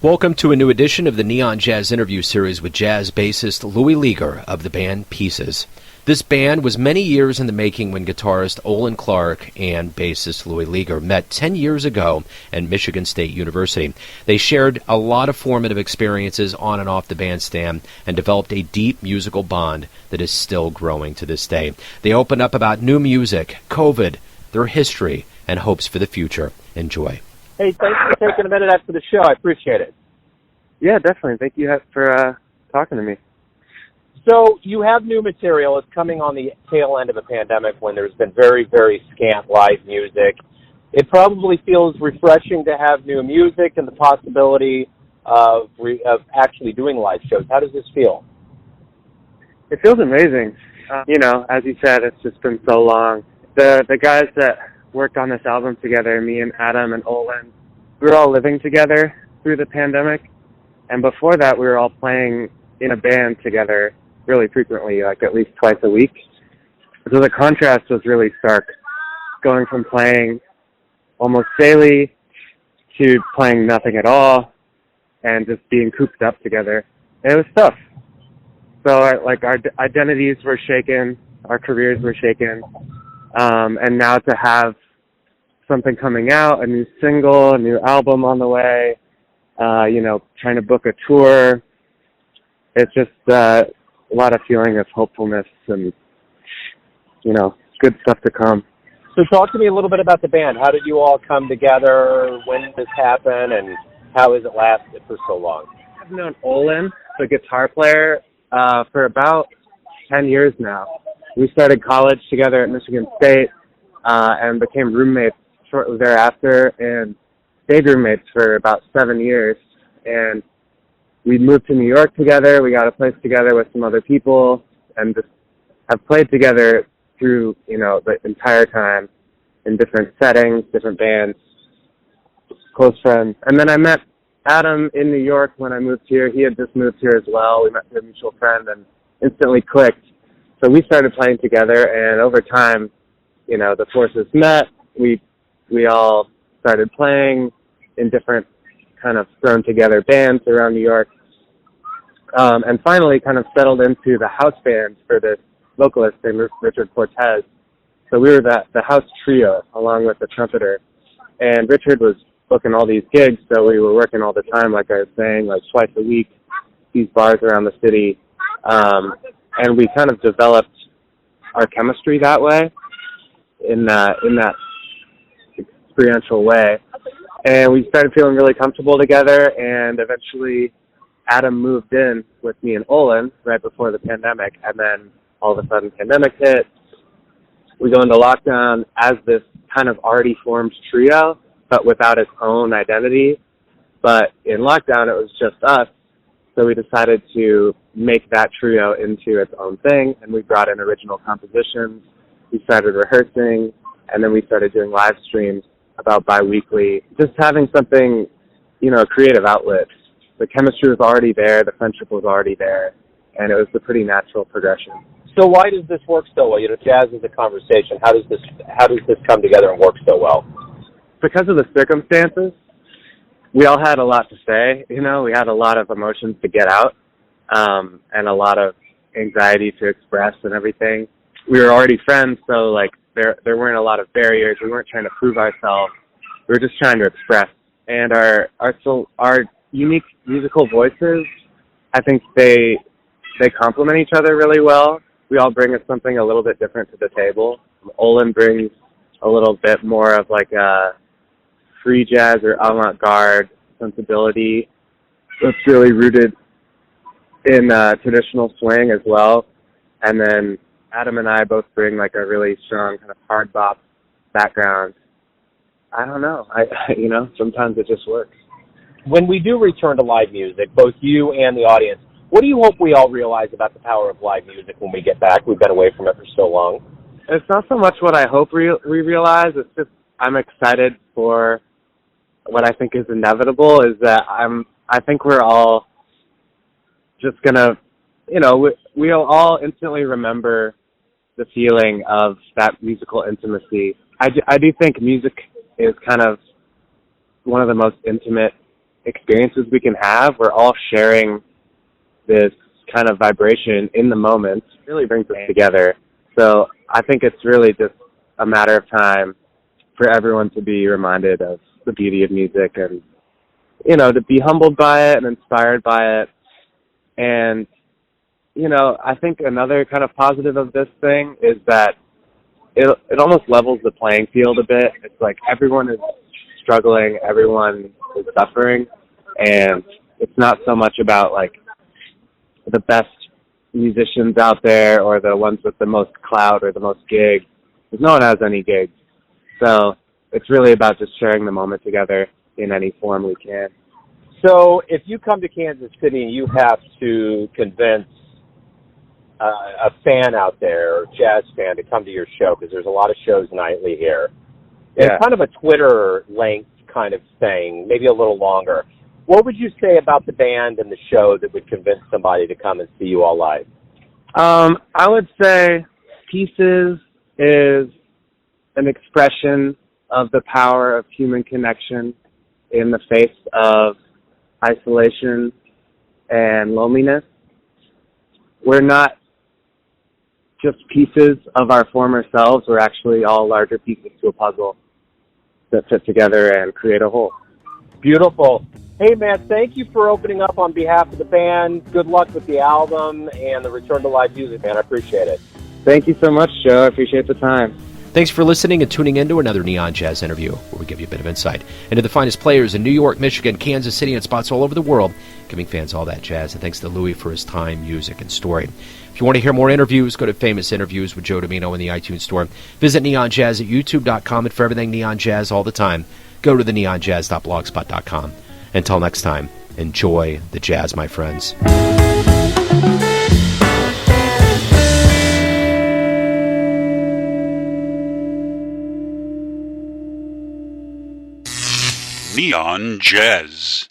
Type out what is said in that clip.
Welcome to a new edition of the Neon Jazz interview series with jazz bassist Louie Leager of the band Pieces. This band was many years in the making when guitarist Olin Clark and bassist Louie Leager met 10 years ago at Michigan State University. They shared a lot of formative experiences on and off the bandstand and developed a deep musical bond that is still growing to this day. They opened up about new music, COVID, their history, and hopes for the future. Enjoy. Hey, thanks for taking a minute after the show. I appreciate it. Yeah, definitely. Thank you for talking to me. So you have new material. It's coming on the tail end of a pandemic when there's been very, very scant live music. It probably feels refreshing to have new music and the possibility of actually doing live shows. How does this feel? It feels amazing. As you said, it's just been so long. The guys that worked on this album together, me and Adam and Olin, we were all living together through the pandemic. And before that, we were all playing in a band together really frequently, like at least twice a week. So the contrast was really stark, going from playing almost daily to playing nothing at all and just being cooped up together. And it was tough. So our identities were shaken, our careers were shaken. And now to have something coming out, a new single, a new album on the way, trying to book a tour, it's just a lot of feeling of hopefulness and, good stuff to come. So talk to me a little bit about the band. How did you all come together? When did this happen? And how has it lasted for so long? I've known Olin, the guitar player, for about 10 years now. We started college together at Michigan State and became roommates shortly thereafter and stayed roommates for about 7 years. And we moved to New York together. We got a place together with some other people and just have played together through, the entire time in different settings, different bands, close friends. And then I met Adam in New York when I moved here. He had just moved here as well. We met through a mutual friend and instantly clicked. So we started playing together, and over time, the forces met. We all started playing in different kind of thrown together bands around New York, and finally kind of settled into the house band for this vocalist named Richard Cortez. So we were the house trio along with the trumpeter, and Richard was booking all these gigs, so we were working all the time, like I was saying, like twice a week, these bars around the city, and we kind of developed our chemistry that way, in that experiential way. And we started feeling really comfortable together, and eventually Adam moved in with me and Olin right before the pandemic, and then all of a sudden pandemic hit. We go into lockdown as this kind of already formed trio, but without its own identity. But in lockdown, it was just us, so we decided to make that trio into its own thing, and we brought in original compositions. We started rehearsing, and then we started doing live streams about bi-weekly, just having something, a creative outlet. The chemistry was already there, the friendship was already there, and it was a pretty natural progression. So why does this work so well? Jazz is a conversation. How does this come together and work so well? Because of the circumstances, we all had a lot to say. We had a lot of emotions to get out, and a lot of anxiety to express and everything. We were already friends, so there weren't a lot of barriers. We weren't trying to prove ourselves. We were just trying to express. And our unique musical voices, I think they complement each other really well. We all bring us something a little bit different to the table. Olin brings a little bit more of like a free jazz or avant-garde sensibility that's really rooted in traditional swing as well. And then Adam and I both bring like a really strong kind of hard bop background. I don't know. Sometimes it just works. When we do return to live music, both you and the audience, what do you hope we all realize about the power of live music when we get back? We've been away from it for so long. It's not so much what I hope we realize. It's just I'm excited for what I think is inevitable. Is that I think we're all just gonna, we'll all instantly remember the feeling of that musical intimacy. I do think music is kind of one of the most intimate experiences we can have, we're all sharing this kind of vibration in the moment. It really brings us together. So I think it's really just a matter of time for everyone to be reminded of the beauty of music and, you know, to be humbled by it and inspired by it. And, you know, I think another kind of positive of this thing is that it almost levels the playing field a bit. It's like everyone is struggling, everyone is suffering, and it's not so much about like the best musicians out there or the ones with the most clout or the most gigs, because no one has any gigs. So it's really about just sharing the moment together in any form we can. So if you come to Kansas City and you have to convince a fan out there, or jazz fan, to come to your show, because there's a lot of shows nightly here, it's kind of a Twitter length kind of thing, maybe a little longer. What would you say about the band and the show that would convince somebody to come and see you all live? I would say Pieces is an expression of the power of human connection in the face of isolation and loneliness. We're not just pieces of our former selves. We're actually all larger pieces to a puzzle that fit together and create a whole. Beautiful. Hey, man, thank you for opening up on behalf of the band. Good luck with the album and the return to live music, man. I appreciate it. Thank you so much, Joe. I appreciate the time. Thanks for listening and tuning in to another Neon Jazz interview, where we give you a bit of insight into the finest players in New York, Michigan, Kansas City, and spots all over the world, giving fans all that jazz. And thanks to Louie for his time, music, and story. If you want to hear more interviews, go to Famous Interviews with Joe Domino in the iTunes Store. Visit Neon Jazz at youtube.com, and for everything Neon Jazz all the time, go to the neonjazz.blogspot.com. Until next time, enjoy the jazz, my friends. Neon Jazz.